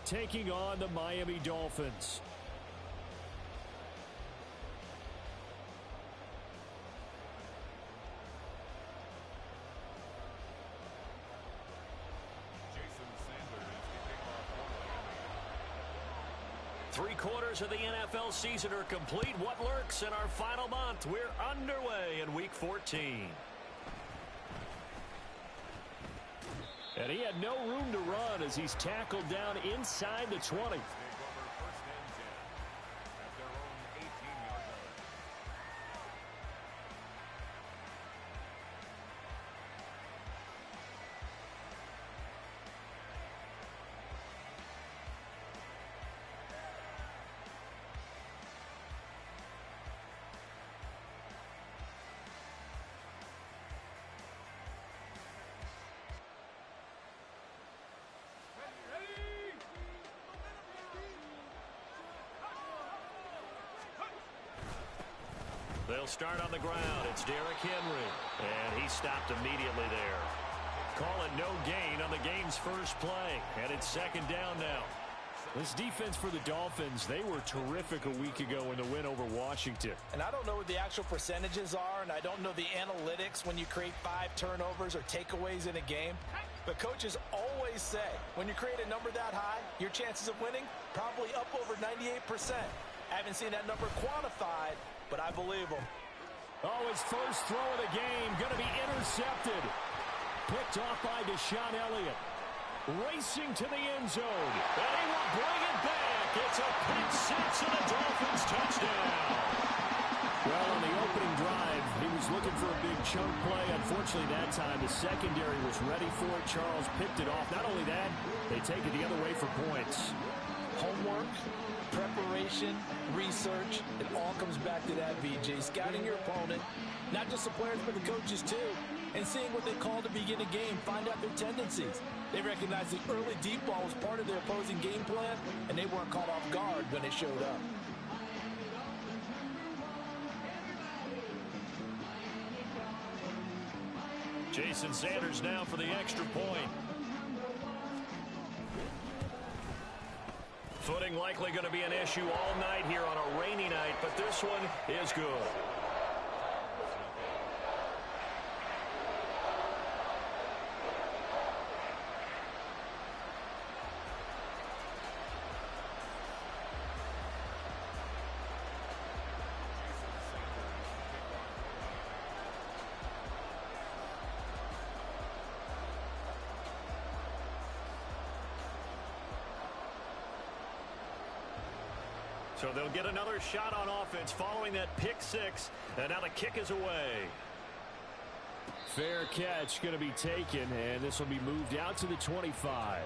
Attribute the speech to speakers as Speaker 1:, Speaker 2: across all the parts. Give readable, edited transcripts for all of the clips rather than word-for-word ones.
Speaker 1: taking on the Miami Dolphins. Three-quarters of the NFL season are complete. What lurks in our final month? We're underway in Week 14. And he had no room to run as he's tackled down inside the 20. They'll start on the ground. It's Derrick Henry. And he stopped immediately there. Call it no gain on the game's first play. And it's second down now. This defense for the Dolphins, they were terrific a week ago in the win over Washington.
Speaker 2: And I don't know what the actual percentages are, and I don't know the analytics when you create 5 turnovers or takeaways in a game. But coaches always say, when you create a number that high, your chances of winning probably up over 98%. I haven't seen that number quantified, but I believe him.
Speaker 1: Oh, his first throw of the game going to be intercepted. Picked off by Deshaun Elliott. Racing to the end zone. And he will bring it back. It's a pick six and a Dolphins touchdown. Well, on the opening drive, he was looking for a big chunk play. Unfortunately, that time, the secondary was ready for it. Charles picked it off. Not only that, they take it the other way for points.
Speaker 2: Homework, preparation, research, it all comes back to that, VJ. Scouting your opponent, not just the players, but the coaches too, and seeing what they call to begin a game, find out their tendencies. They recognized the early deep ball was part of their opposing game plan, and they weren't caught off guard when it showed up.
Speaker 1: Jason Sanders now for the extra point. Footing likely going to be an issue all night here on a rainy night, but this one is good. So they'll get another shot on offense following that pick six. And now the kick is away. Fair catch going to be taken, and this will be moved out to the 25.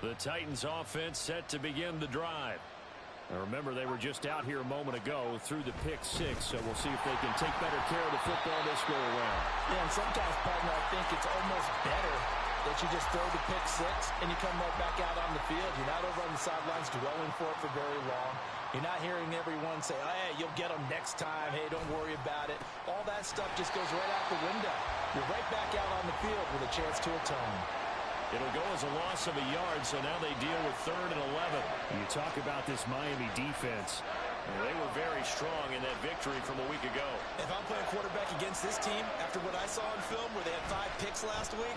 Speaker 1: The Titans offense set to begin the drive. Now remember, they were just out here a moment ago through the pick six, so we'll see if they can take better care of the football this go around.
Speaker 2: Yeah, and sometimes, partner, I think it's almost better that you just throw the pick six and you come right back out on the field. You're not over on the sidelines dwelling for it for very long. You're not hearing everyone say, oh, hey, you'll get them next time. Hey, don't worry about it. All that stuff just goes right out the window. You're right back out on the field with a chance to atone.
Speaker 1: It'll go as a loss of a yard, so now they deal with 3rd and 11. You talk about this Miami defense. They were very strong in that victory from a week ago.
Speaker 2: If I'm playing quarterback against this team, after what I saw in film where they had 5 picks last week,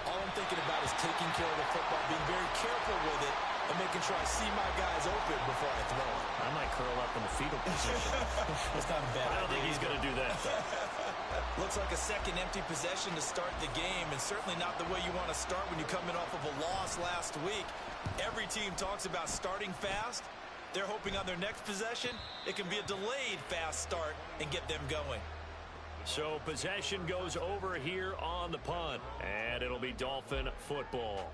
Speaker 2: all I'm thinking about is taking care of the football, being very careful with it, and making sure I see my guys open before I throw it.
Speaker 1: I might curl up in the fetal position.
Speaker 2: That's not a bad idea.
Speaker 1: I don't think he's going to do that, though.
Speaker 2: Looks like a second empty possession to start the game, and certainly not the way you want to start when you're coming off of a loss last week. Every team talks about starting fast. They're hoping on their next possession, it can be a delayed fast start and get them going.
Speaker 1: So possession goes over here on the punt, and it'll be Dolphin football.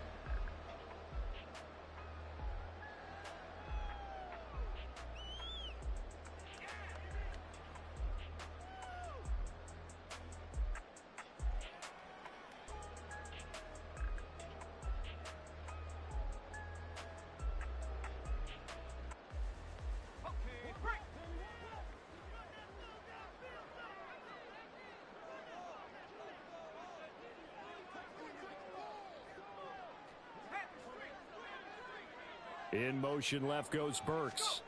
Speaker 1: In motion left goes Burks.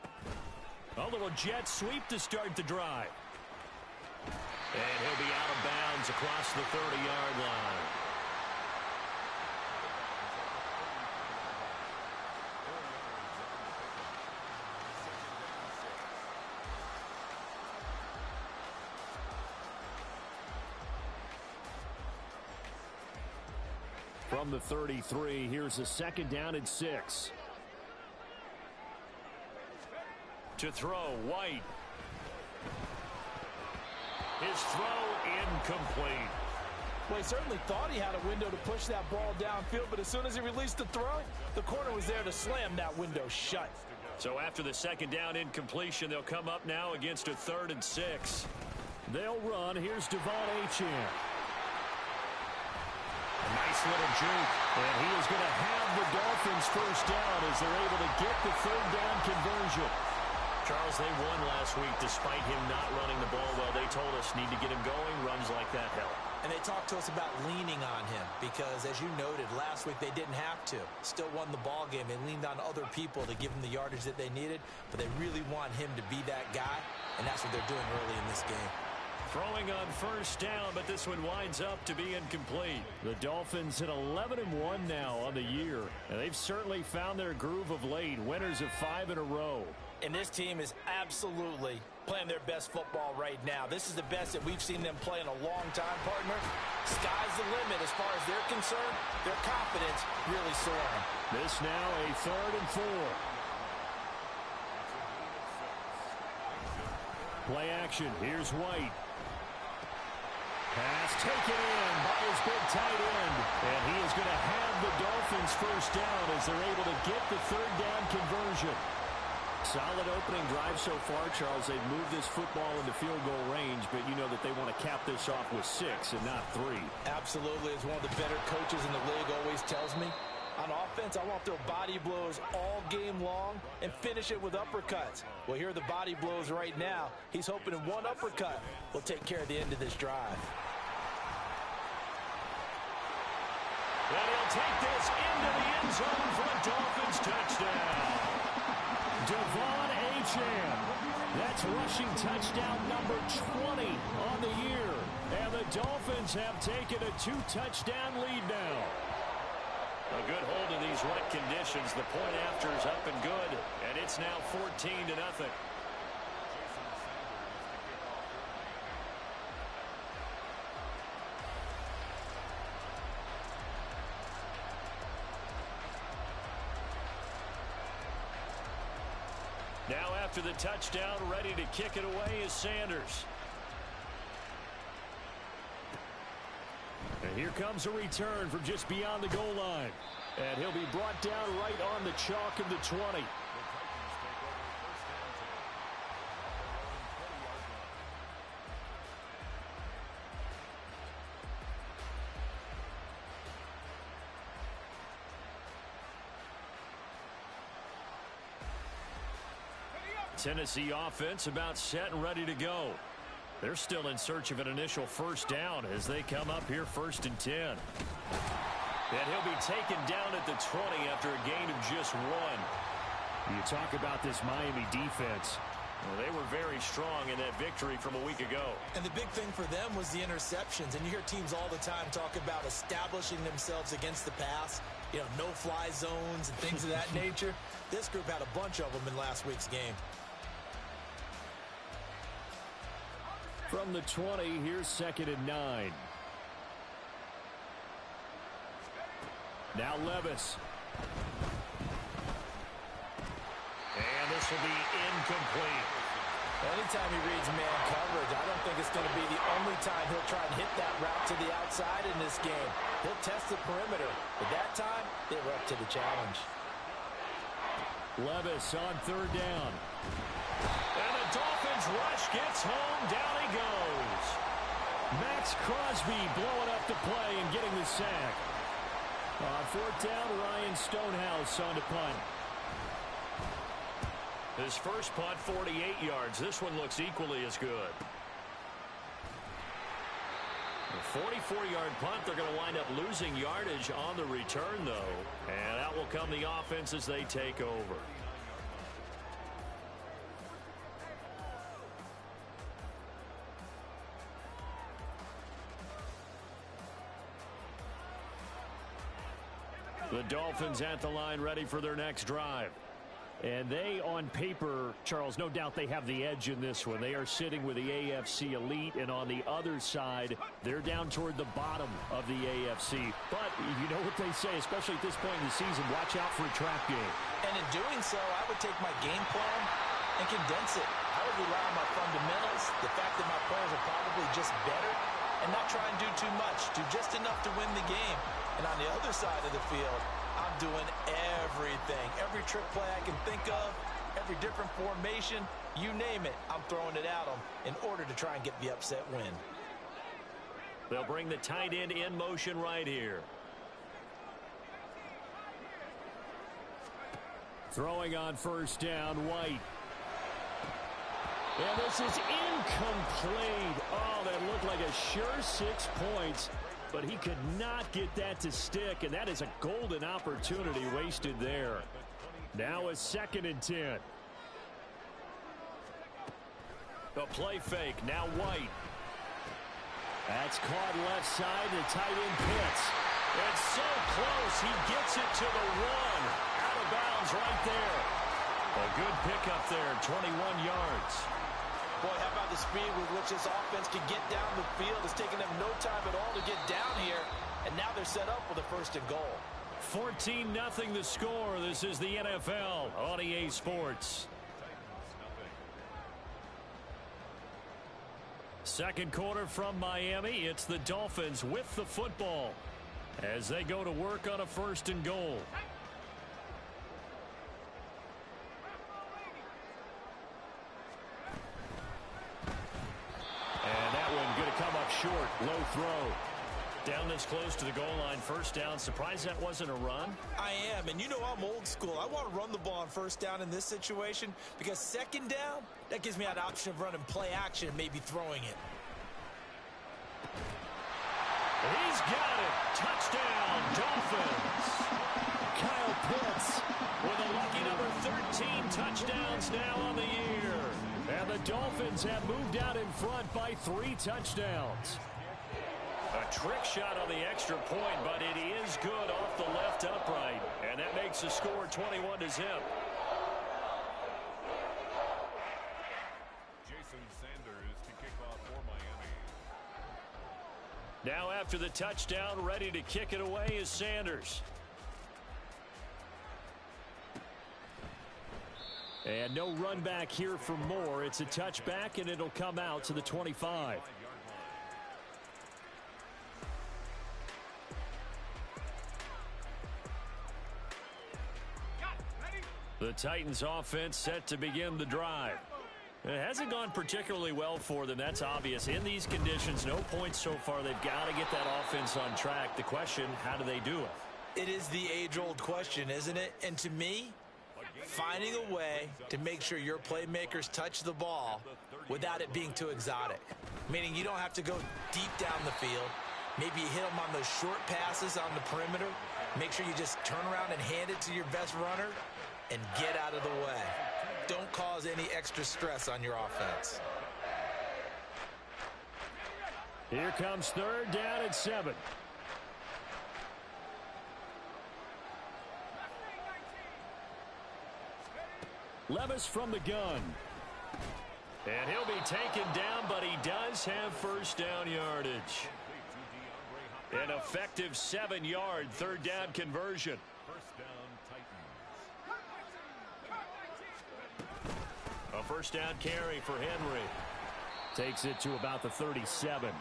Speaker 1: A little jet sweep to start the drive. And he'll be out of bounds across the 30-yard line. From the 33, here's a 2nd down and 6. To throw, White. His throw incomplete.
Speaker 2: Well, he certainly thought he had a window to push that ball downfield, but as soon as he released the throw, the corner was there to slam that window shut.
Speaker 1: So after the 2nd down incompletion, they'll come up now against a 3rd and 6. They'll run. Here's Devon Achane. A nice little juke, and he is going to have the Dolphins first down as they're able to get the 3rd down conversion. Charles, they won last week despite him not running the ball well. They told us need to get him going. Runs like that help.
Speaker 2: And they talked to us about leaning on him because, as you noted, last week they didn't have to. Still won the ball game. They leaned on other people to give them the yardage that they needed, but they really want him to be that guy, and that's what they're doing early in this game.
Speaker 1: Throwing on first down, but this one winds up to be incomplete. The Dolphins hit 11-1 now on the year, and they've certainly found their groove of late. Winners of 5 in a row.
Speaker 2: And this team is absolutely playing their best football right now. This is the best that we've seen them play in a long time, partner. Sky's the limit as far as they're concerned. Their confidence really soaring.
Speaker 1: This now a 3rd and 4. Play action. Here's White. Pass taken in by his big tight end. And he is going to have the Dolphins first down as they're able to get the 3rd down conversion. Solid opening drive so far, Charles. They've moved this football into field goal range, but you know that they want to cap this off with 6 and not 3.
Speaker 2: Absolutely. As one of the better coaches in the league always tells me, on offense, I want to throw body blows all game long and finish it with uppercuts. Well, here are the body blows right now. He's hoping in one uppercut will take care of the end of this drive.
Speaker 1: And he'll take this into the end zone for a Dolphins touchdown. Devon Achane. That's rushing touchdown number 20 on the year. And the Dolphins have taken a 2-touchdown lead now. A good hold in these wet conditions. The point after is up and good. And it's now 14-0. Now after the touchdown, ready to kick it away is Sanders. And here comes a return from just beyond the goal line. And he'll be brought down right on the chalk of the 20. Tennessee offense about set and ready to go. They're still in search of an initial first down as they come up here 1st and 10. And he'll be taken down at the 20 after a gain of just 1. You talk about this Miami defense. Well, they were very strong in that victory from a week ago.
Speaker 2: And the big thing for them was the interceptions. And you hear teams all the time talk about establishing themselves against the pass. You know, no-fly zones and things of that nature. This group had a bunch of them in last week's game.
Speaker 1: From the 20, here's 2nd and 9. Now Levis. And this will be incomplete.
Speaker 2: Anytime he reads man coverage, I don't think it's going to be the only time he'll try and hit that route to the outside in this game. He'll test the perimeter, but that time, they were up to the challenge.
Speaker 1: Levis on 3rd down. And the Dolphins rush gets home. Down he goes. Max Crosby blowing up the play and getting the sack. On 4th down, Ryan Stonehouse on to punt. His first punt, 48 yards. This one looks equally as good. A 44-yard punt. They're going to wind up losing yardage on the return, though. And out will come the offense as they take over. The Dolphins at the line, ready for their next drive. And they, on paper, Charles, no doubt they have the edge in this one. They are sitting with the AFC elite, and on the other side, they're down toward the bottom of the AFC. But you know what they say, especially at this point in the season, watch out for a trap game.
Speaker 2: And in doing so, I would take my game plan and condense it. I would rely on my fundamentals, the fact that my players are probably just better, and not try and do too much, do just enough to win the game. And on the other side of the field, I'm doing everything. Every trick play I can think of, every different formation, you name it, I'm throwing it at them in order to try and get the upset win.
Speaker 1: They'll bring the tight end in motion right here. Throwing on first down, White. And this is incomplete. Oh, that looked like a sure 6 points. But he could not get that to stick, and that is a golden opportunity wasted there. Now a 2nd and 10. A play fake, now White. That's caught left side, the tight end Pitts. It's so close, he gets it to the 1. Out of bounds right there. A good pickup there, 21 yards.
Speaker 2: Boy, how about the speed with which this offense can get down the field? It's taken them no time at all to get down here, and now they're set up with a 1st and goal.
Speaker 1: 14-0 the score. This is the NFL on EA Sports. Second quarter from Miami. It's the Dolphins with the football as they go to work on a 1st and goal. And that one going to come up short. Low throw. Down this close to the goal line. 1st down. Surprised that wasn't a run?
Speaker 2: I am. And you know I'm old school. I want to run the ball on 1st down in this situation because 2nd down, that gives me an option of running play action and maybe throwing it.
Speaker 1: He's got it. Touchdown, Dolphins. Kyle Pitts with a lucky number 13 touchdowns now on the year. And the Dolphins have moved out in front by 3 touchdowns. A trick shot on the extra point, but it is good off the left upright. And that makes the score 21-0.
Speaker 3: Jason Sanders to kick off for Miami.
Speaker 1: Now after the touchdown, ready to kick it away is Sanders. And no run back here for Moore. It's a touchback, and it'll come out to the 25. The Titans offense set to begin the drive. It hasn't gone particularly well for them. That's obvious. In these conditions, no points so far. They've got to get that offense on track. The question, how do they do it?
Speaker 2: It is the age-old question, isn't it? And to me, finding a way to make sure your playmakers touch the ball without it being too exotic. Meaning you don't have to go deep down the field. Maybe you hit them on those short passes on the perimeter. Make sure you just turn around and hand it to your best runner and get out of the way. Don't cause any extra stress on your offense.
Speaker 1: Here comes 3rd down and 7. Levis from the gun. And he'll be taken down, but he does have 1st down yardage. An effective 7-yard 3rd down conversion.
Speaker 3: 1st down, Titans.
Speaker 1: A 1st down carry for Henry. Takes it to about the 37.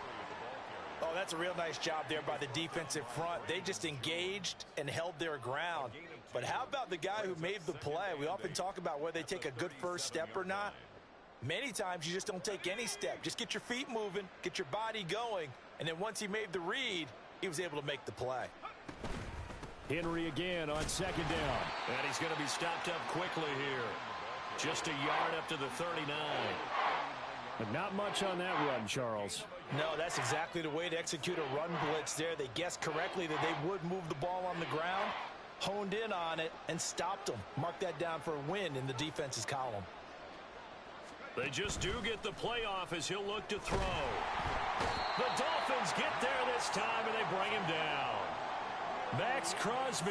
Speaker 2: Oh, that's a real nice job there by the defensive front. They just engaged and held their ground. But how about the guy who made the play? We often talk about whether they take a good first step or not. Many times you just don't take any step. Just get your feet moving, get your body going, and then once he made the read, he was able to make the play.
Speaker 1: Henry again on 2nd down. And he's going to be stopped up quickly here. Just a yard up to the 39. But not much on that run, Charles.
Speaker 2: No, that's exactly the way to execute a run blitz there. They guessed correctly that they would move the ball on the ground, honed in on it, and stopped them. Mark that down for a win in the defense's column.
Speaker 1: They just do get the playoff as he'll look to throw. The Dolphins get there this time, and they bring him down. Max Crosby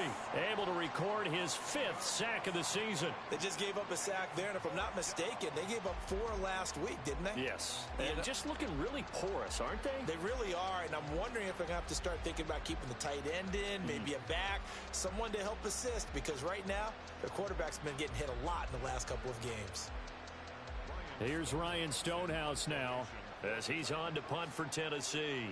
Speaker 1: able to record his 5th sack of the season.
Speaker 2: They just gave up a sack there, and if I'm not mistaken, they gave up 4 last week, didn't they?
Speaker 1: Yes. And just looking really porous, aren't they?
Speaker 2: They really are, and I'm wondering if they're going to have to start thinking about keeping the tight end in, maybe a back, someone to help assist, because right now, their quarterback's been getting hit a lot in the last couple of games.
Speaker 1: Here's Ryan Stonehouse now as he's on to punt for Tennessee.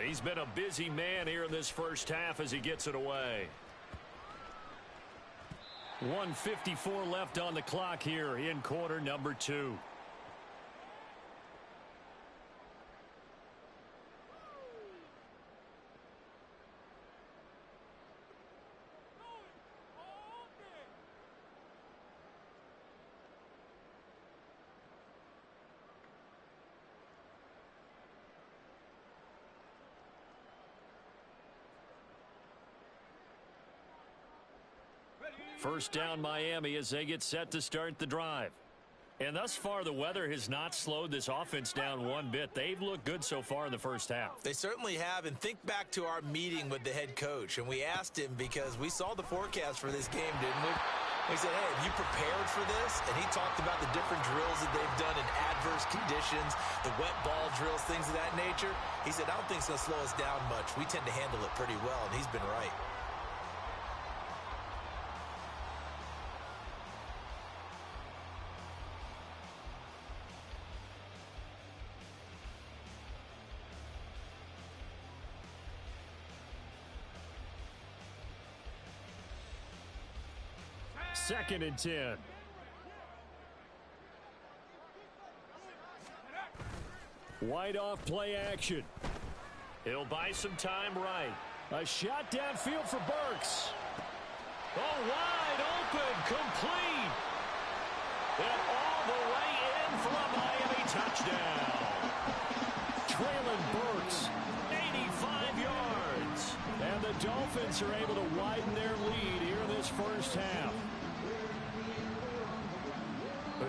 Speaker 1: He's been a busy man here in this first half as he gets it away. 1:54 left on the clock here in quarter number 2. First down Miami as they get set to start the drive. And thus far, the weather has not slowed this offense down one bit. They've looked good so far in the first half.
Speaker 2: They certainly have. And think back to our meeting with the head coach. And we asked him because we saw the forecast for this game, didn't we? He said, hey, have you prepared for this? And he talked about the different drills that they've done in adverse conditions, the wet ball drills, things of that nature. He said, I don't think it's going to slow us down much. We tend to handle it pretty well, and he's been right.
Speaker 1: Second and 10. White off play action. He'll buy some time right. A shot downfield for Burks. Oh, wide open, complete. And all the way in for a Miami touchdown. Traylon Burks, 85 yards. And the Dolphins are able to widen their lead here in this first half.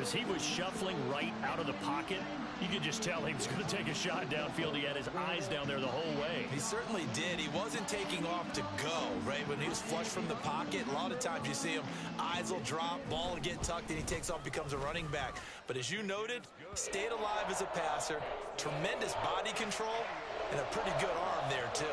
Speaker 1: As he was shuffling right out of the pocket, you could just tell he was going to take a shot downfield. He had his eyes down there the whole way.
Speaker 2: He certainly did. He wasn't taking off to go, right? When he was flush from the pocket, a lot of times you see him, eyes will drop, ball will get tucked, and he takes off, becomes a running back. But as you noted, stayed alive as a passer, tremendous body control, and a pretty good arm there, too.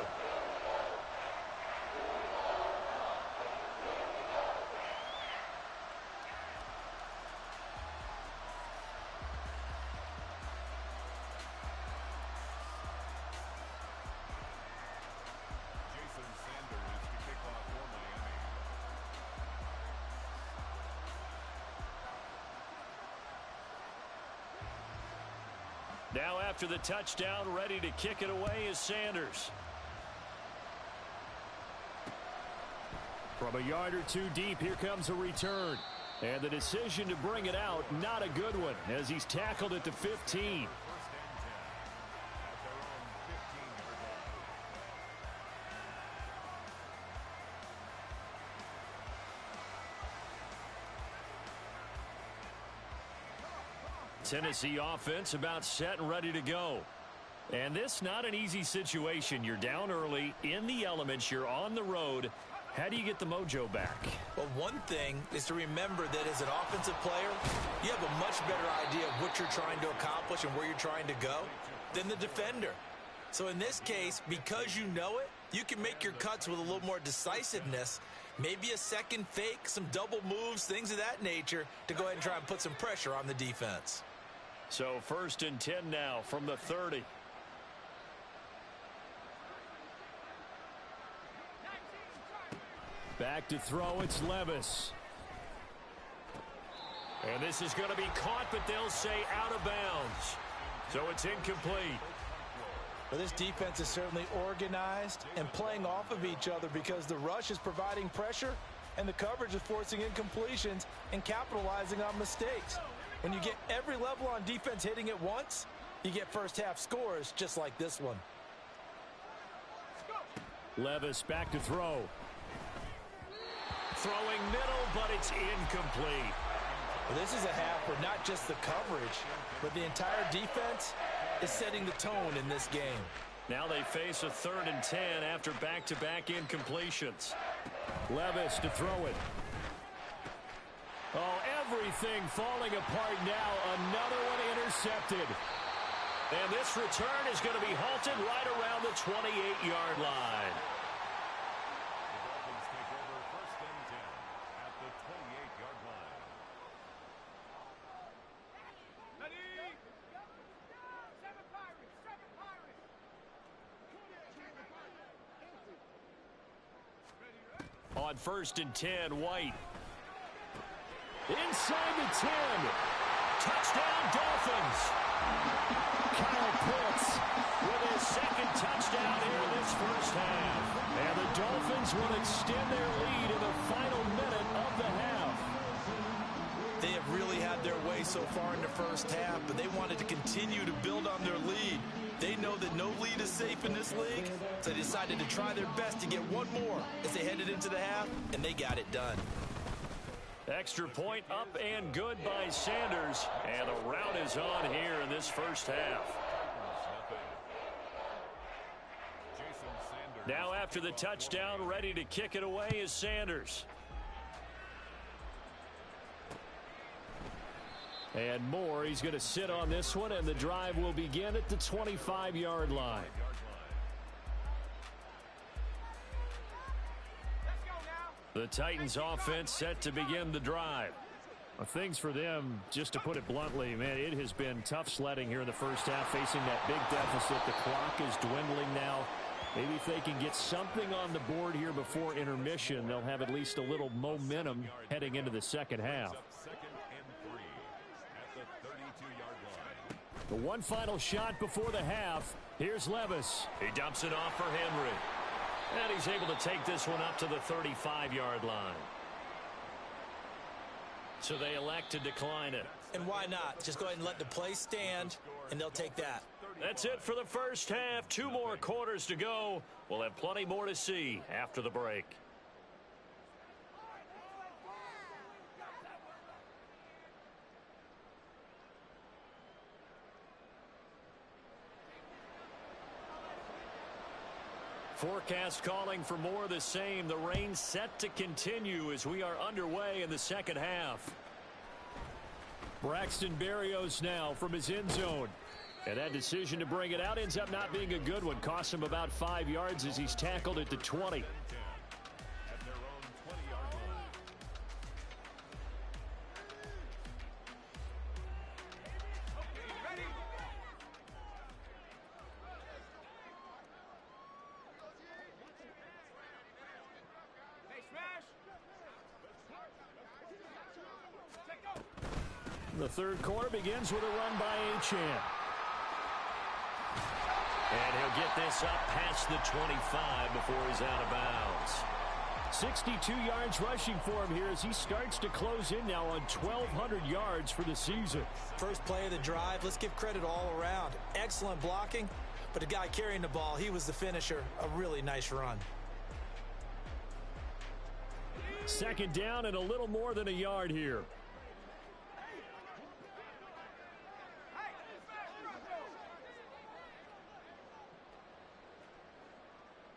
Speaker 1: Now after the touchdown, ready to kick it away is Sanders. From a yard or two deep, here comes a return. And the decision to bring it out, not a good one, as he's tackled at the 15. Tennessee offense about set and ready to go. And this not an easy situation. You're down early, in the elements, you're on the road. How do you get the mojo back?
Speaker 2: Well, one thing is to remember that as an offensive player, you have a much better idea of what you're trying to accomplish and where you're trying to go than the defender. So in this case, because you know it, you can make your cuts with a little more decisiveness, maybe a second fake, some double moves, things of that nature, to go ahead and try and put some pressure on the defense.
Speaker 1: So 1st and 10 now from the 30. Back to throw, it's Levis. And this is going to be caught, but they'll say out of bounds. So it's incomplete.
Speaker 2: Well, this defense is certainly organized and playing off of each other because the rush is providing pressure and the coverage is forcing incompletions and capitalizing on mistakes. When you get every level on defense hitting at once, you get first half scores just like this one.
Speaker 1: Levis back to throw. Throwing middle, but it's incomplete.
Speaker 2: Well, this is a half where not just the coverage, but the entire defense is setting the tone in this game.
Speaker 1: Now they face a 3rd and 10 after back-to-back incompletions. Levis to throw it. Oh, everything falling apart now. Another one intercepted. And this return is going to be halted right around the 28-yard line.
Speaker 3: The Dolphins take over 1st and 10 at the 28-yard line.
Speaker 1: On 1st and 10, White. Inside the 10. Touchdown, Dolphins. Kyle Pitts with his 2nd touchdown here in this first half. And the Dolphins will extend their lead in the final minute of the half.
Speaker 2: They have really had their way so far in the first half, but they wanted to continue to build on their lead. They know that no lead is safe in this league, so they decided to try their best to get one more as they headed into the half, and they got it done.
Speaker 1: Extra point up and good by Sanders. And the rout is on here in this first half. Now after the touchdown, ready to kick it away is Sanders. And Moore, he's going to sit on this one, and the drive will begin at the 25-yard line. The Titans offense set to begin the drive. Well, things for them, just to put it bluntly, man, it has been tough sledding here in the first half, facing that big deficit. The clock is dwindling now. Maybe if they can get something on the board here before intermission, they'll have at least a little momentum heading into the second half. The one final shot before the half. Here's Levis. He dumps it off for Henry. And he's able to take this one up to the 35-yard line. So they elect to decline it.
Speaker 2: And why not? Just go ahead and let the play stand, and they'll take that.
Speaker 1: That's it for the first half. 2 more quarters to go. We'll have plenty more to see after the break. Forecast calling for more of the same. The rain set to continue as we are underway in the second half. Braxton Berrios now from his end zone. And that decision to bring it out ends up not being a good one. Costs him about 5 yards as he's tackled at the 20. The third quarter begins with a run by Achane. And he'll get this up past the 25 before he's out of bounds. 62 yards rushing for him here as he starts to close in now on 1,200 yards for the season.
Speaker 2: First play of the drive, let's give credit all around. Excellent blocking, but the guy carrying the ball, he was the finisher. A really nice run.
Speaker 1: Second down and a little more than a yard here.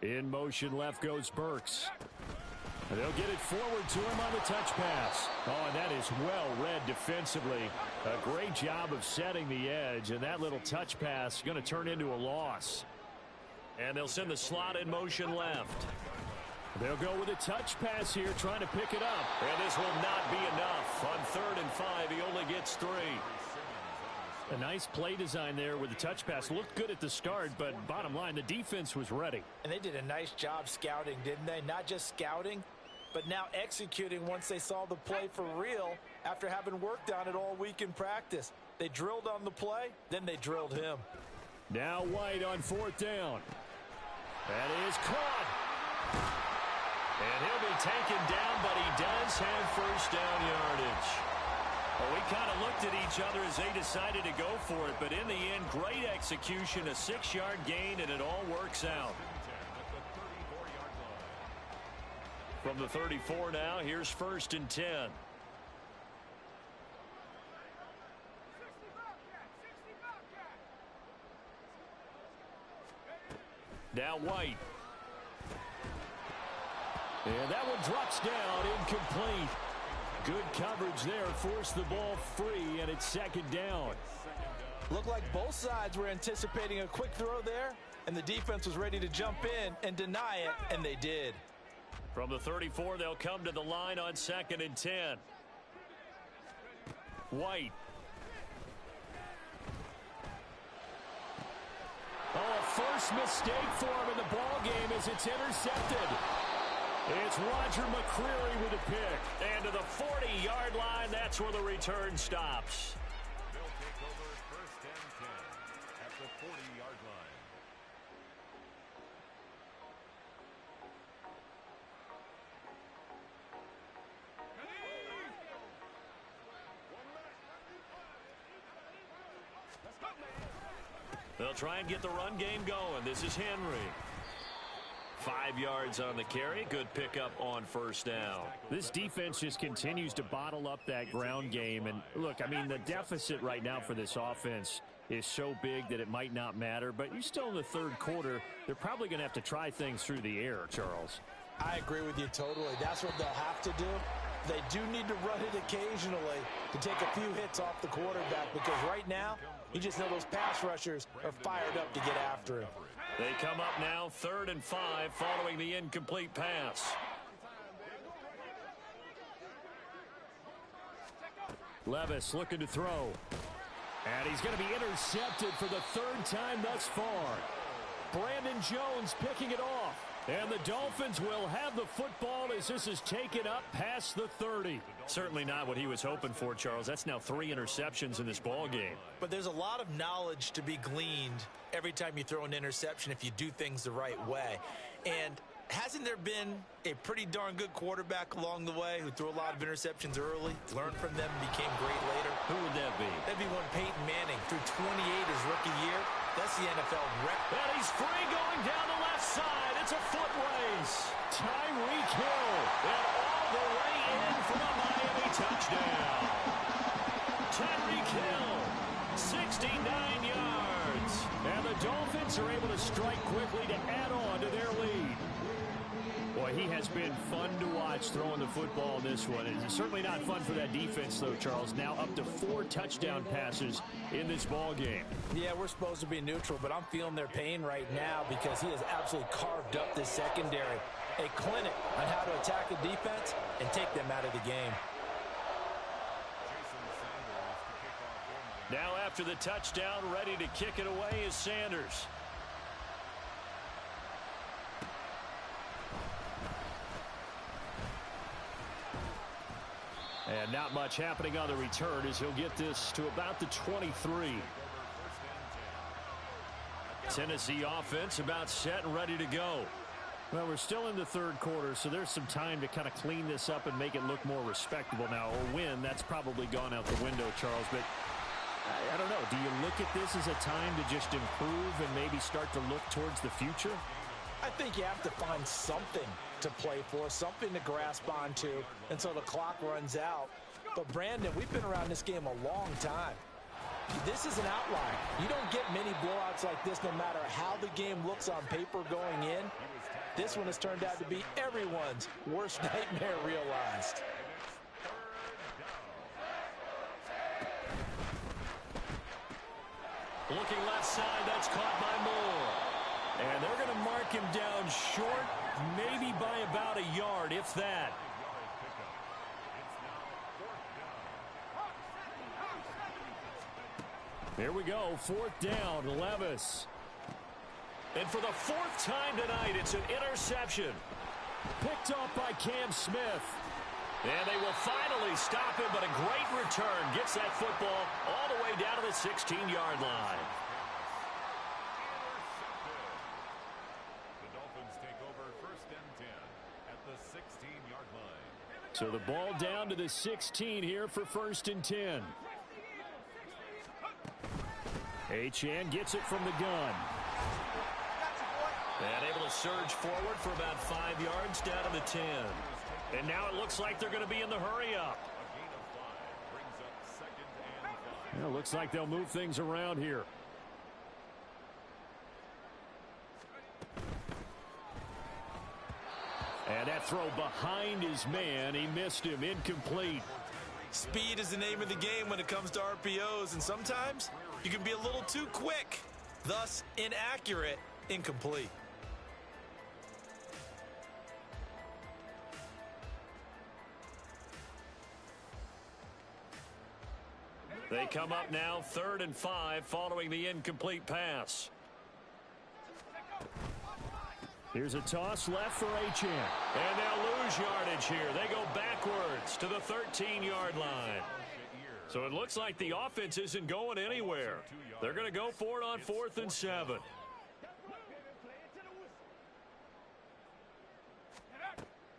Speaker 1: In motion left goes Burks. And they'll get it forward to him on the touch pass. Oh, and that is well read defensively. A great job of setting the edge, and that little touch pass is going to turn into a loss. And they'll send the slot in motion left. They'll go with a touch pass here, trying to pick it up. And this will not be enough. On 3rd and 5, he only gets 3. A nice play design there with the touch pass. Looked good at the start, but bottom line, the defense was ready.
Speaker 2: And they did a nice job scouting, didn't they? Not just scouting, but now executing once they saw the play for real after having worked on it all week in practice. They drilled on the play, then they drilled him.
Speaker 1: Now White on 4th down. That is caught. And he'll be taken down, but he does have first down yardage. Well, we kind of looked at each other as they decided to go for it, but in the end, great execution, a 6-yard gain, and it all works out. From the 34 now, here's 1st and 10. Now White. And that one drops down, incomplete. Good coverage there, forced the ball free, and it's 2nd down.
Speaker 2: Looked like both sides were anticipating a quick throw there, and the defense was ready to jump in and deny it, and they did.
Speaker 1: From the 34, they'll come to the line on 2nd and 10. White. Oh, a first mistake for him in the ball game as it's intercepted. It's Roger McCreary with a pick. And to the 40-yard line, that's where the return stops.
Speaker 3: They'll take over 1st and 10 at the 40-yard line.
Speaker 1: They'll try and get the run game going. This is Henry. 5 yards on the carry. Good pickup on 1st down.
Speaker 4: This defense just continues to bottle up that ground game. And look, I mean, the deficit right now for this offense is so big that it might not matter. But you're still in the 3rd quarter. They're probably going to have to try things through the air, Charles.
Speaker 2: I agree with you totally. That's what they'll have to do. They do need to run it occasionally to take a few hits off the quarterback, because right now, you just know those pass rushers are fired up to get after him.
Speaker 1: They come up now 3rd and 5 following the incomplete pass.
Speaker 4: Levis looking to throw. And he's going to be intercepted for the 3rd time thus far. Brandon Jones picking it off. And the Dolphins will have the football as this is taken up past the 30.
Speaker 1: Certainly not what he was hoping for, Charles. That's now 3 interceptions in this ball game.
Speaker 2: But there's a lot of knowledge to be gleaned every time you throw an interception if you do things the right way. And hasn't there been a pretty darn good quarterback along the way who threw a lot of interceptions early, learned from them, and became great later?
Speaker 1: Who would that be?
Speaker 2: That'd be one Peyton Manning threw 28 his rookie year. That's the NFL record.
Speaker 1: And he's free going down the left side. It's a foot race.
Speaker 4: Tyreek Hill.
Speaker 1: And all the way in for a Miami touchdown. Tyreek Hill, 69 yards.
Speaker 4: And the Dolphins are able to strike quickly to add on to their lead. Boy, he has been fun to watch throwing the football in this one. It's certainly not fun for that defense, though, Charles. Now up to 4 touchdown passes in this ball game.
Speaker 2: Yeah, we're supposed to be neutral, but I'm feeling their pain right now because he has absolutely carved up this secondary. A clinic on how to attack a defense and take them out of the game.
Speaker 1: Now after the touchdown, ready to kick it away is Sanders.
Speaker 4: And not much happening on the return as he'll get this to about the 23.
Speaker 1: Tennessee offense about set and ready to go.
Speaker 4: Well, we're still in the 3rd quarter, so there's some time to kind of clean this up and make it look more respectable. Now, a win, that's probably gone out the window, Charles, but I don't know. Do you look at this as a time to just improve and maybe start to look towards the future?
Speaker 2: I think you have to find something to play for, something to grasp onto until the clock runs out. But, Brandon, we've been around this game a long time. This is an outlier. You don't get many blowouts like this no matter how the game looks on paper going in. This one has turned out to be everyone's worst nightmare realized.
Speaker 1: Looking left side, that's caught by Moore.
Speaker 4: And they're going to mark him down short, maybe by about a yard, if that. Here we go, 4th down, Levis.
Speaker 1: And for the 4th time tonight, it's an interception.
Speaker 4: Picked off by Cam Smith.
Speaker 1: And they will finally stop him, but a great return gets that football all the way down to the 16-yard line.
Speaker 3: The Dolphins take over 1st and 10 at the 16-yard line.
Speaker 1: So the ball down to the 16 here for 1st and 10. Achane gets it from the gun.
Speaker 4: And able to surge forward for about 5 yards down to the 10. And now it looks like they're going to be in the hurry-up.
Speaker 1: Well, looks like they'll move things around here. And that throw behind his man. He missed him. Incomplete.
Speaker 2: Speed is the name of the game when it comes to RPOs, and sometimes you can be a little too quick, thus inaccurate, incomplete.
Speaker 4: They come up now 3rd and 5 following the incomplete pass.
Speaker 1: Here's a toss left for Achane.
Speaker 4: And they'll lose yardage here. They go backwards to the 13-yard line. So it looks like the offense isn't going anywhere. They're going to go for it on 4th and 7.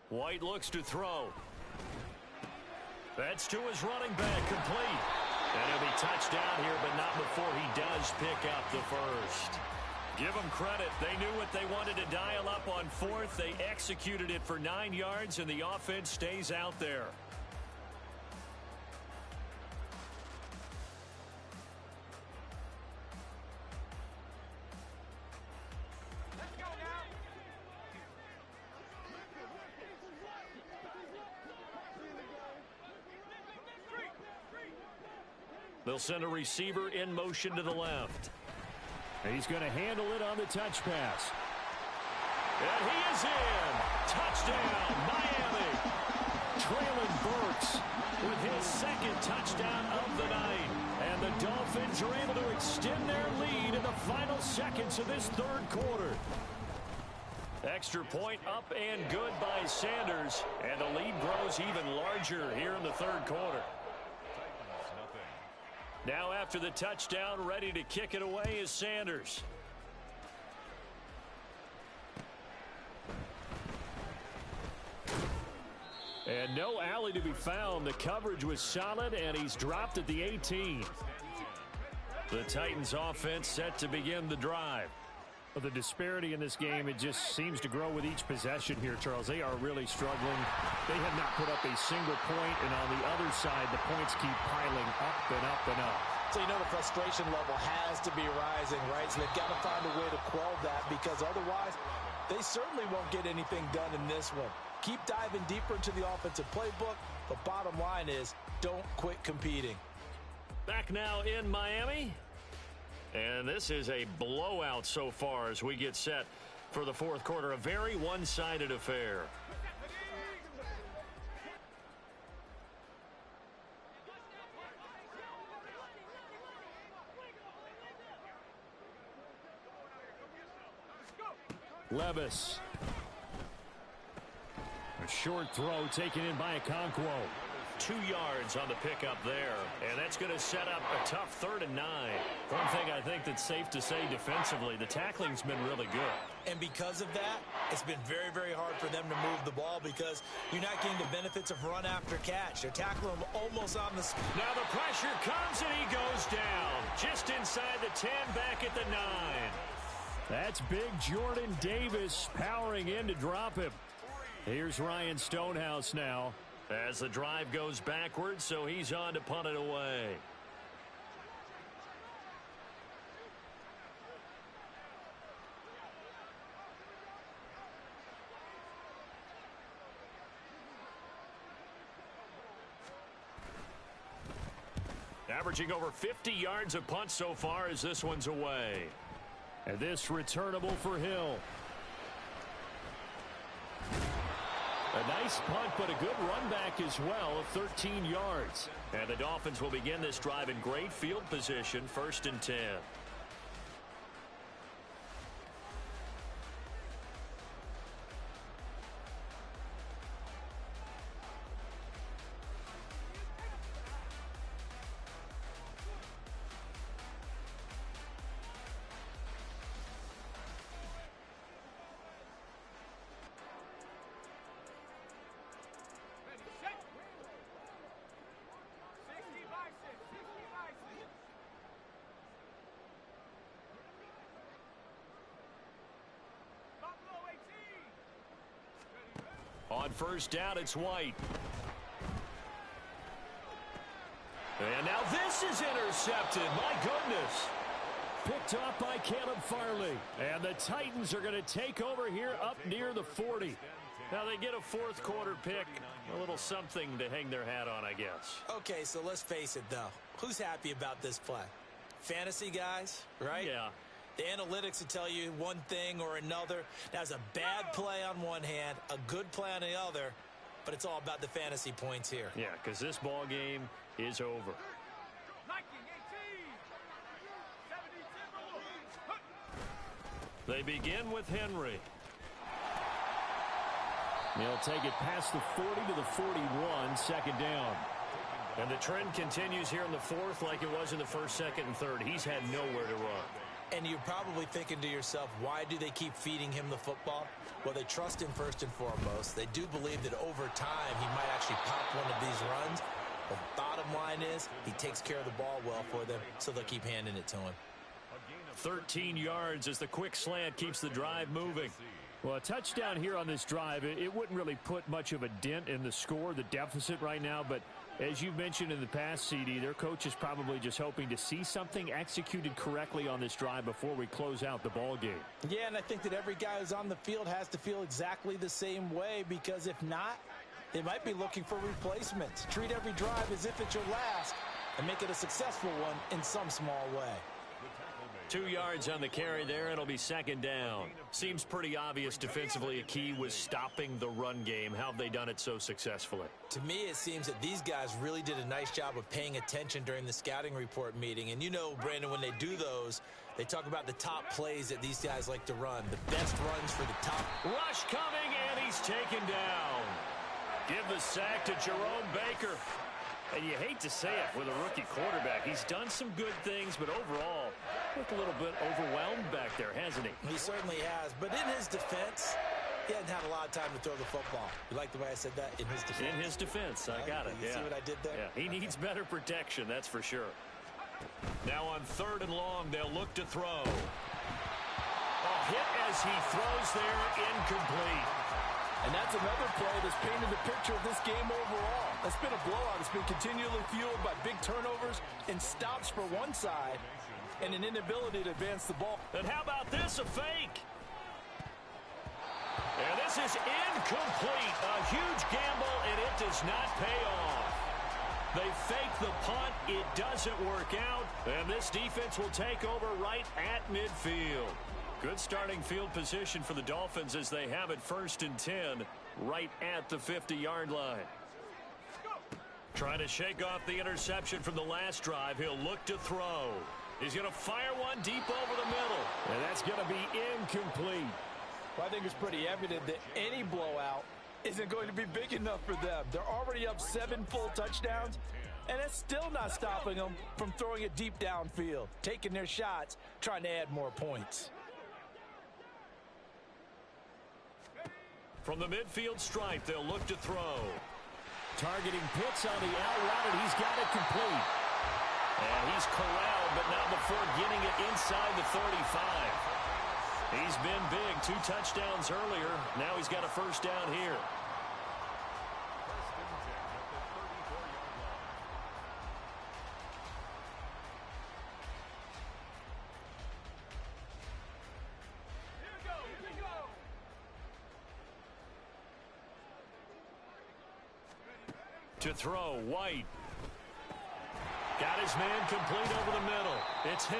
Speaker 4: White looks to throw. That's to his running back, complete. And he'll be touchdown here, but not before he does pick up the first. Give them credit. They knew what they wanted to dial up on 4th. They executed it for 9 yards, and the offense stays out there. They'll send a receiver in motion to the left.
Speaker 1: He's going to handle it on the touch pass.
Speaker 4: And he is in. Touchdown, Miami.
Speaker 1: Traylon Burks
Speaker 4: With his 2nd touchdown of the night.
Speaker 1: And the Dolphins are able to extend their lead in the final seconds of this 3rd quarter.
Speaker 4: Extra point up and good by Sanders. And the lead grows even larger here in the 3rd quarter. Now after the touchdown, ready to kick it away is Sanders.
Speaker 1: And no alley to be found. The coverage was solid, and he's dropped at the 18.
Speaker 4: The Titans offense set to begin the drive.
Speaker 1: Well, the disparity in this game, it just seems to grow with each possession here, Charles. They are really struggling. They have not put up a single point, and on the other side, the points keep piling up and up and up.
Speaker 2: So you know the frustration level has to be rising, right? So they've got to find a way to quell that, because otherwise they certainly won't get anything done in this one. Keep diving deeper into the offensive playbook. The bottom line is don't quit competing.
Speaker 4: Back now in Miami. And this is a blowout so far as we get set for the 4th quarter. A very one-sided affair.
Speaker 1: Levis. A short throw taken in by Okonkwo.
Speaker 4: 2 yards on the pickup there. And that's going to set up a tough 3rd and 9. One thing I think that's safe to say defensively, the tackling's been really good.
Speaker 2: And because of that, it's been very, very hard for them to move the ball, because you're not getting the benefits of run after catch. They're tackling them almost on the spot.
Speaker 4: Now the pressure comes and he goes down. Just inside the 10, back at the 9.
Speaker 1: That's big Jordan Davis powering in to drop him. Here's Ryan Stonehouse now.
Speaker 4: As the drive goes backwards, so he's on to punt it away. Averaging over 50 yards a punt so far as this one's away.
Speaker 1: And this returnable for Hill. A nice punt, but a good run back as well of 13 yards.
Speaker 4: And the Dolphins will begin this drive in great field position, 1st and 10.
Speaker 1: On first down, it's White. And now this is intercepted. My goodness. Picked off by Caleb Farley. And the Titans are going to take over here up near the 40. Now they get a fourth quarter pick. A little something to hang their hat on, I guess.
Speaker 2: Okay, so let's face it, though. Who's happy about this play? Fantasy guys, right?
Speaker 1: Yeah.
Speaker 2: The analytics will tell you one thing or another. That's a bad play on one hand, a good play on the other, but it's all about the fantasy points here.
Speaker 1: Yeah, because this ball game is over. They begin with Henry.
Speaker 4: He'll take it past the 40 to the 41, second down.
Speaker 1: And the trend continues here in the fourth like it was in the first, second, and third. He's had nowhere to run.
Speaker 2: And you're probably thinking to yourself, why do they keep feeding him the football? Well, they trust him first and foremost. They do believe that over time he might actually pop one of these runs. The bottom line is he takes care of the ball well for them, so they'll keep handing it to him.
Speaker 1: 13 yards as the quick slant keeps the drive moving.
Speaker 4: Well, a touchdown here on this drive, it wouldn't really put much of a dent in the score, the deficit right now, but as you've mentioned in the past, CD, their coach is probably just hoping to see something executed correctly on this drive before we close out the ball game.
Speaker 2: Yeah, and I think that every guy who's on the field has to feel exactly the same way, because if not, they might be looking for replacements. Treat every drive as if it's your last and make it a successful one in some small way.
Speaker 1: 2 yards on the carry there. It'll be second down. Seems pretty obvious defensively a key was stopping the run game. How have they done it so successfully?
Speaker 2: To me, it seems that these guys really did a nice job of paying attention during the scouting report meeting. And you know, Brandon, when they do those, they talk about the top plays that these guys like to run, the best runs for the top.
Speaker 1: Rush coming, and he's taken down. Give the sack to Jerome Baker. And you hate to say it with a rookie quarterback. He's done some good things, but overall, looked a little bit overwhelmed back there, hasn't he?
Speaker 2: He certainly has. But in his defense, he hasn't had a lot of time to throw the football. You like the way I said that? In his defense.
Speaker 1: In his defense. I got it.
Speaker 2: You see what I did there?
Speaker 1: Yeah. He needs better protection, that's for sure. Now on third and long, they'll look to throw. A hit as he throws there, incomplete.
Speaker 5: And that's another play that's painted the picture of this game overall. It's been a blowout. It's been continually fueled by big turnovers and stops for one side and an inability to advance the ball.
Speaker 1: And how about this, a fake? And this is incomplete. A huge gamble, and it does not pay off. They fake the punt. It doesn't work out. And this defense will take over right at midfield. Good starting field position for the Dolphins as they have it 1st and 10 right at the 50-yard line. Trying to shake off the interception from the last drive. He'll look to throw. He's going to fire one deep over the middle.
Speaker 4: And that's going to be incomplete.
Speaker 5: Well, I think it's pretty evident that any blowout isn't going to be big enough for them. They're already up 7 full touchdowns, and it's still not stopping them from throwing it deep downfield, taking their shots, trying to add more points.
Speaker 1: From the midfield stripe, they'll look to throw.
Speaker 4: Targeting Pitts on the out route, and he's got it complete.
Speaker 1: And he's corralled, but not before getting it inside the 35. He's been big. 2 touchdowns earlier. Now he's got a first down here. To throw, White. Got his man complete over the middle. It's Hill.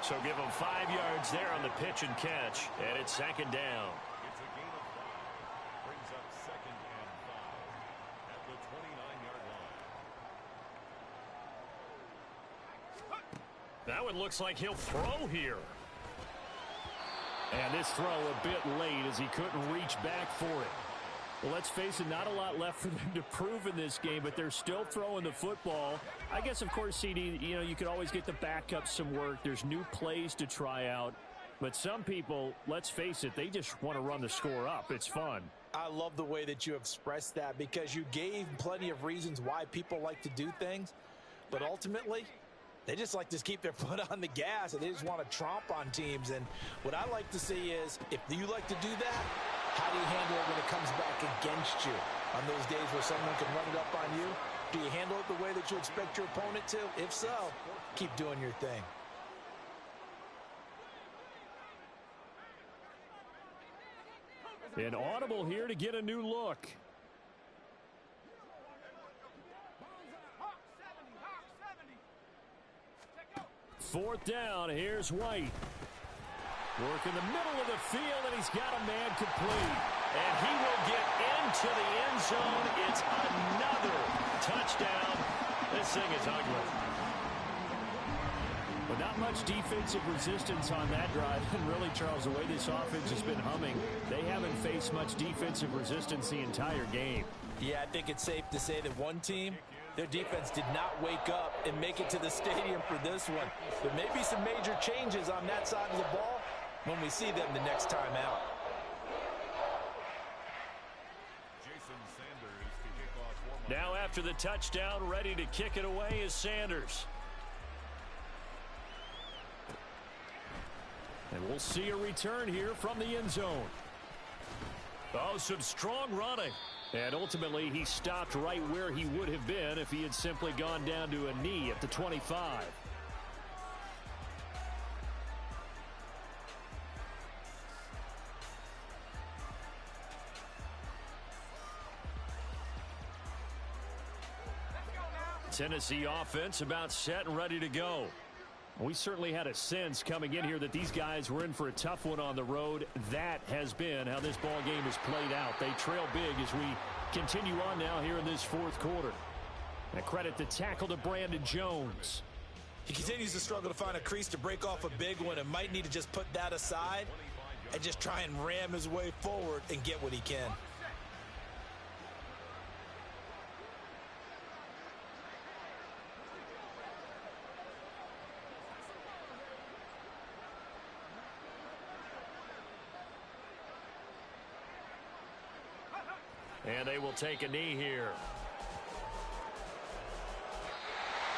Speaker 1: So give him 5 yards there on the pitch and catch. And it's second down.
Speaker 3: It's a gain of 5. Brings up 2nd and 5 at the 29-yard line.
Speaker 1: That one looks like he'll throw here.
Speaker 4: And this throw a bit late as he couldn't reach back for it. Well, let's face it, not a lot left for them to prove in this game, but they're still throwing the football. I guess, of course, CD, you know, you could always get the backup some work. There's new plays to try out. But some people, let's face it, they just want to run the score up. It's fun.
Speaker 2: I love the way that you expressed that, because you gave plenty of reasons why people like to do things. But ultimately, they just like to keep their foot on the gas, and they just want to tromp on teams. And what I like to see is, if you like to do that, How do you handle it when it comes back against you? On those days where someone can run it up on you, do you handle it the way that you expect your opponent to? If so, keep doing your thing.
Speaker 4: An audible here to get a new look. Fourth down, here's White. Work in the middle of the field, and he's got a man complete. And he will get into the end zone. It's another touchdown. This thing is ugly. But not much defensive resistance on that drive. And really, Charles, the way this offense has been humming, they haven't faced much defensive resistance the entire game.
Speaker 2: Yeah, I think it's safe to say that one team, their defense did not wake up and make it to the stadium for this one. There may be some major changes on that side of the ball when we see them the next time out.
Speaker 4: Now after the touchdown, ready to kick it away is Sanders. And we'll see a return here from the end zone. Oh, some strong running. And ultimately, he stopped right where he would have been if he had simply gone down to a knee at the 25. Tennessee offense about set and ready to go. We certainly had a sense coming in here that these guys were in for a tough one on the road. That has been how this ball game has played out. They trail big as we continue on now here in this fourth quarter. And credit the tackle to Brandon Jones.
Speaker 2: He continues to struggle to find a crease to break off a big one and might need to just put that aside and just try and ram his way forward and get what he can.
Speaker 4: And they will take a knee here.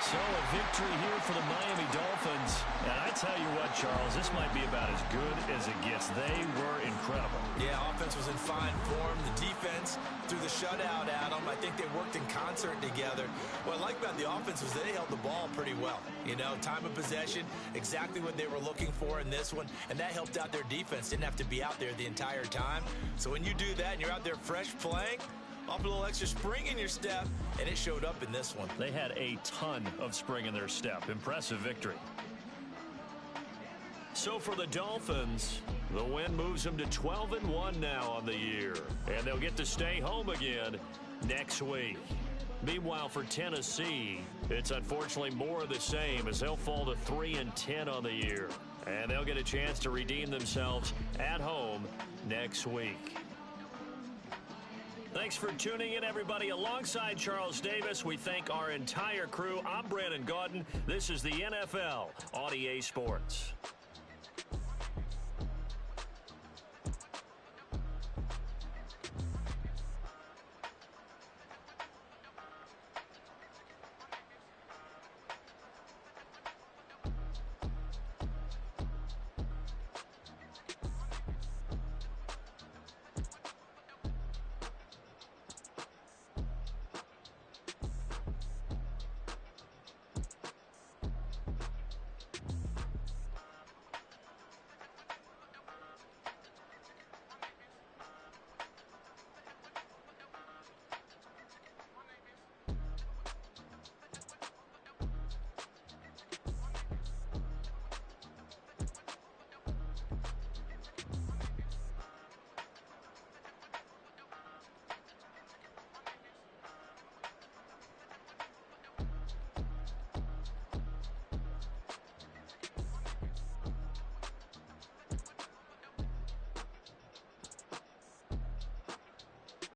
Speaker 4: So a victory here for the Miami Dolphins. And I tell you what, Charles, this might be about as good as it gets. They were incredible.
Speaker 2: Yeah, offense was in fine form. The defense threw the shutout at them. I think they worked in concert together. What I like about the offense was they held the ball pretty well. You know, time of possession, exactly what they were looking for in this one. And that helped out their defense. Didn't have to be out there the entire time. So when you do that and you're out there fresh playing, off a little extra spring in your step, and it showed up in this one.
Speaker 4: They had a ton of spring in their step. Impressive victory. So for the Dolphins, the win moves them to 12-1 now on the year. And they'll get to stay home again next week. Meanwhile, for Tennessee, it's unfortunately more of the same as they'll fall to 3-10 on the year. And they'll get a chance to redeem themselves at home next week. Thanks for tuning in, everybody. Alongside Charles Davis, we thank our entire crew. I'm Brandon Gaudin. This is the NFL on EA Sports.